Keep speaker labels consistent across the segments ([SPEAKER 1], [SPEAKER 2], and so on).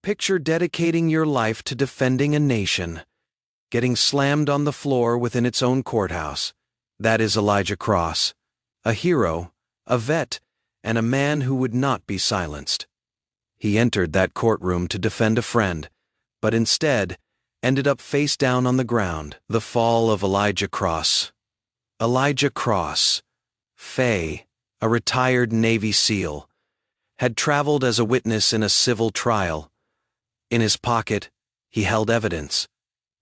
[SPEAKER 1] Picture dedicating your life to defending a nation, getting slammed on the floor within its own courthouse. That is Elijah Cross, a hero, a vet, and a man who would not be silenced. He entered that courtroom to defend a friend, but instead ended up face down on the ground. The fall of Elijah Cross. Elijah Cross, Faye, a retired Navy SEAL, had traveled as a witness in a civil trial. In his pocket, he held evidence,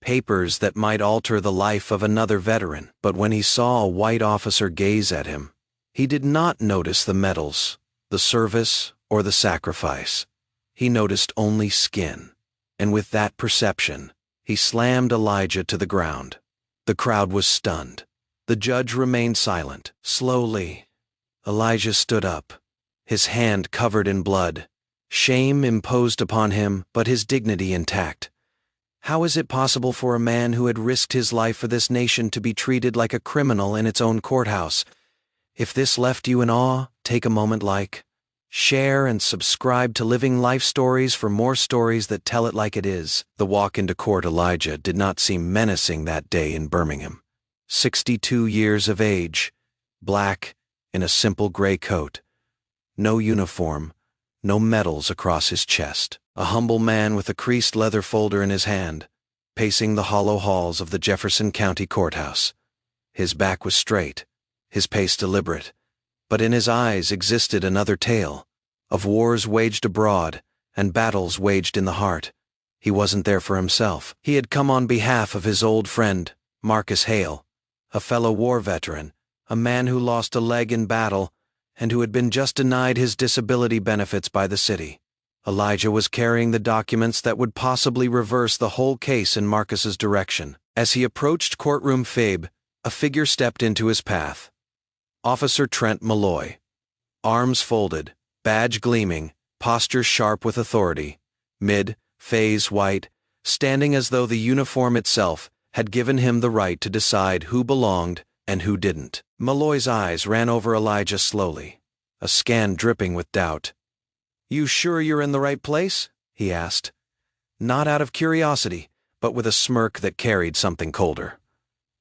[SPEAKER 1] papers that might alter the life of another veteran. But when he saw a white officer gaze at him, he did not notice the medals, the service, or the sacrifice. He noticed only skin, and with that perception, he slammed Elijah to the ground. The crowd was stunned. The judge remained silent. Slowly, Elijah stood up, his hand covered in blood. Shame imposed upon him, but his dignity intact. How is it possible for a man who had risked his life for this nation to be treated like a criminal in its own courthouse? If this left you in awe, take a moment, like, share, and subscribe to Living Life Stories for more stories that tell it like it is. The walk into court Elijah did not seem menacing that day in Birmingham. 62 years of age, black, in a simple gray coat. No uniform, no medals across his chest. A humble man with a creased leather folder in his hand, pacing the hollow halls of the Jefferson County Courthouse. His back was straight, his pace deliberate, but in his eyes existed another tale, of wars waged abroad and battles waged in the heart. He wasn't there for himself. He had come on behalf of his old friend, Marcus Hale, a fellow war veteran, a man who lost a leg in battle and who had been just denied his disability benefits by the city. Elijah was carrying the documents that would possibly reverse the whole case in Marcus's direction. As he approached Courtroom Fabe, a figure stepped into his path. Officer Trent Malloy. Arms folded, badge gleaming, posture sharp with authority. Mid-phase white, standing as though the uniform itself had given him the right to decide who belonged and who didn't. Malloy's eyes ran over Elijah slowly, a scan dripping with doubt. "You sure you're in the right place?" he asked. Not out of curiosity, but with a smirk that carried something colder.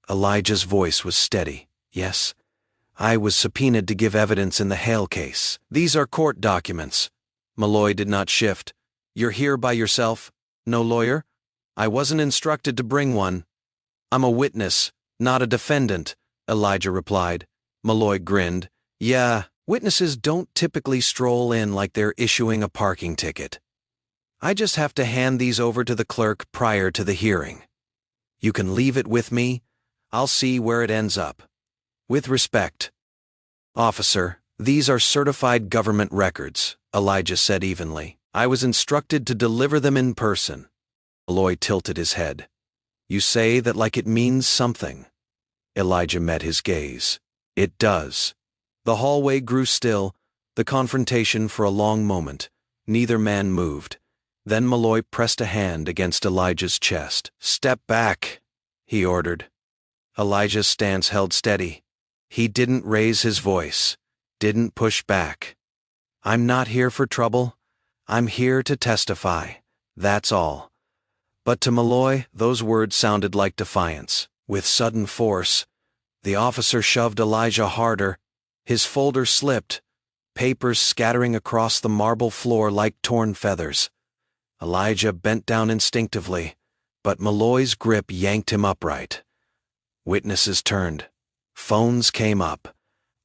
[SPEAKER 1] Elijah's voice was steady. "Yes, I was subpoenaed to give evidence in the Hale case. These are court documents." Malloy did not shift. "You're here by yourself? No lawyer?" "I wasn't instructed to bring one." "I'm a witness, not a defendant," Elijah replied. Malloy grinned. "Yeah, witnesses don't typically stroll in like they're issuing a parking ticket. I just have to hand these over to the clerk prior to the hearing. You can leave it with me. I'll see where it ends up. With respect." "Officer, these are certified government records," Elijah said evenly. "I was instructed to deliver them in person." Malloy tilted his head. "You say that like it means something." Elijah met his gaze. "It does." The hallway grew still, the confrontation for a long moment. Neither man moved. Then Malloy pressed a hand against Elijah's chest. "Step back," he ordered. Elijah's stance held steady. He didn't raise his voice, didn't push back. "I'm not here for trouble. I'm here to testify. That's all." But to Malloy, those words sounded like defiance. With sudden force, the officer shoved Elijah harder. His folder slipped, papers scattering across the marble floor like torn feathers. Elijah bent down instinctively, but Malloy's grip yanked him upright. Witnesses turned. Phones came up.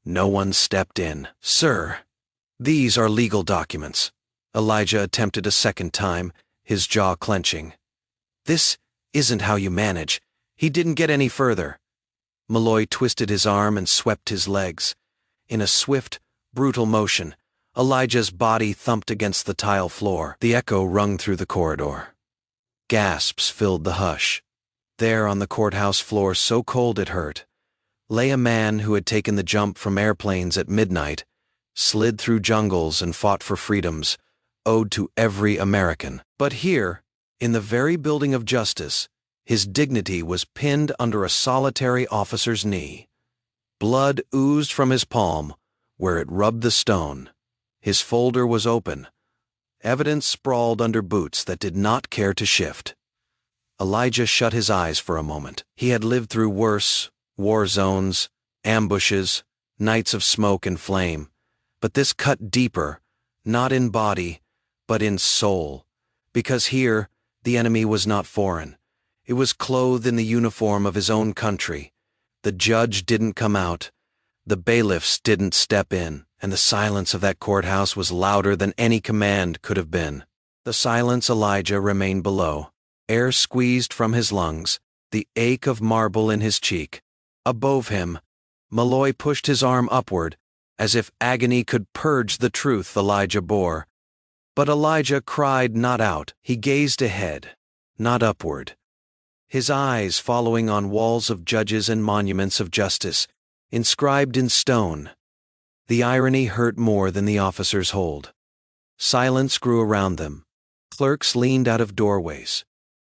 [SPEAKER 1] No one stepped in. "Sir, these are legal documents." Elijah attempted a second time, his jaw clenching. "This isn't how you manage." He didn't get any further. Malloy twisted his arm and swept his legs. In a swift, brutal motion, Elijah's body thumped against the tile floor. The echo rung through the corridor. Gasps filled the hush. There on the courthouse floor, so cold it hurt, lay a man who had taken the jump from airplanes at midnight, slid through jungles and fought for freedoms, owed to every American. But here, in the very building of justice, his dignity was pinned under a solitary officer's knee. Blood oozed from his palm, where it rubbed the stone. His folder was open, Evidence sprawled under boots that did not care to shift. Elijah shut his eyes for a moment. He had lived through worse: war zones, ambushes, nights of smoke and flame. But this cut deeper, not in body, but in soul. Because here, the enemy was not foreign. It was clothed in the uniform of his own country. The judge didn't come out. The bailiffs didn't step in, and the silence of that courthouse was louder than any command could have been. The silence. Elijah remained below, air squeezed from his lungs, the ache of marble in his cheek. Above him, Malloy pushed his arm upward, as if agony could purge the truth Elijah bore. But Elijah cried not out. He gazed ahead, not upward. His eyes following on walls of judges and monuments of justice, inscribed in stone. The irony hurt more than the officers' hold. Silence grew around them. Clerks leaned out of doorways.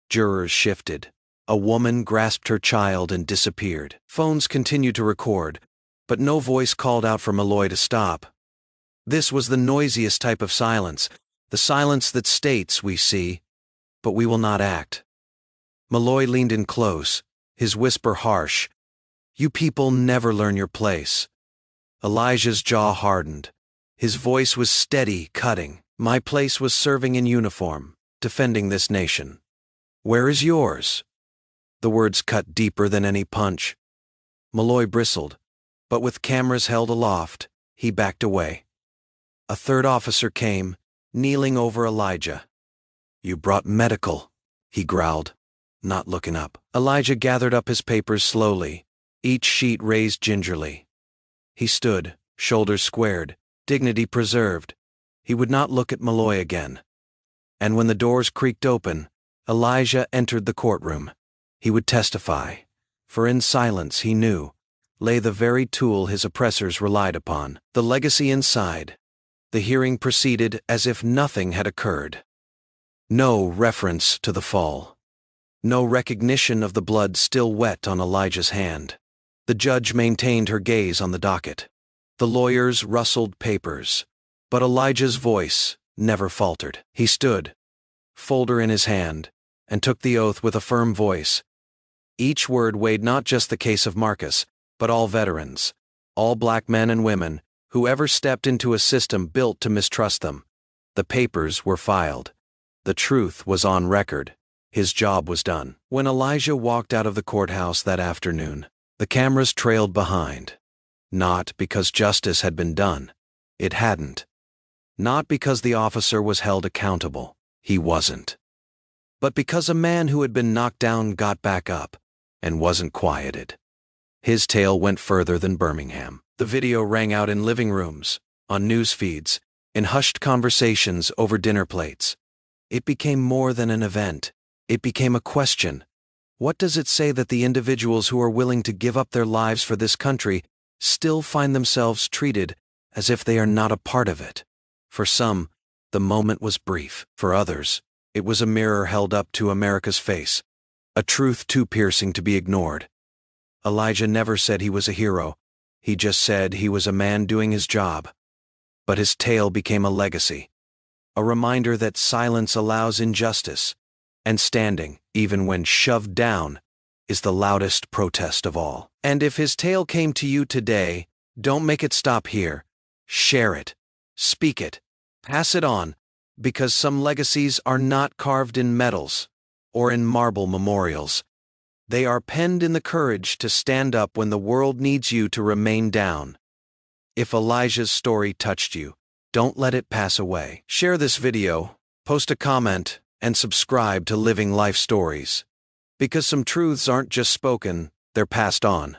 [SPEAKER 1] Jurors shifted. A woman grasped her child and disappeared. Phones continued to record, but no voice called out for Malloy to stop. This was the noisiest type of silence, the silence that states, "We see, but we will not act." Malloy leaned in close, his whisper harsh. "You people never learn your place." Elijah's jaw hardened. His voice was steady, cutting. "My place was serving in uniform, defending this nation. Where is yours?" The words cut deeper than any punch. Malloy bristled, but with cameras held aloft, he backed away. A third officer came, kneeling over Elijah. "You brought medical," he growled, not looking up. Elijah gathered up his papers slowly, each sheet raised gingerly. He stood, shoulders squared, dignity preserved. He would not look at Malloy again. And when the doors creaked open, Elijah entered the courtroom. He would testify, for in silence, he knew, lay the very tool his oppressors relied upon. The legacy inside. The hearing proceeded as if nothing had occurred. No reference to the fall. No recognition of the blood still wet on Elijah's hand. The judge maintained her gaze on the docket. The lawyers rustled papers, but Elijah's voice never faltered. He stood, folder in his hand, and took the oath with a firm voice. Each word weighed not just the case of Marcus, but all veterans, all black men and women, who ever stepped into a system built to mistrust them. The papers were filed. The truth was on record. His job was done. When Elijah walked out of the courthouse that afternoon, the cameras trailed behind. Not because justice had been done. It hadn't. Not because the officer was held accountable. He wasn't. But because a man who had been knocked down got back up and wasn't quieted. His tale went further than Birmingham. The video rang out in living rooms, on news feeds, in hushed conversations over dinner plates. It became more than an event. It became a question. What does it say that the individuals who are willing to give up their lives for this country still find themselves treated as if they are not a part of it? For some, the moment was brief. For others, it was a mirror held up to America's face, a truth too piercing to be ignored. Elijah never said he was a hero. He just said he was a man doing his job. But his tale became a legacy, a reminder that silence allows injustice, and standing, even when shoved down, is the loudest protest of all. And if his tale came to you today, don't make it stop here. Share it. Speak it. Pass it on, because some legacies are not carved in metals or in marble memorials. They are penned in the courage to stand up when the world needs you to remain down. If Elijah's story touched you, don't let it pass away. Share this video, post a comment, and subscribe to Living Life Stories. Because some truths aren't just spoken, they're passed on.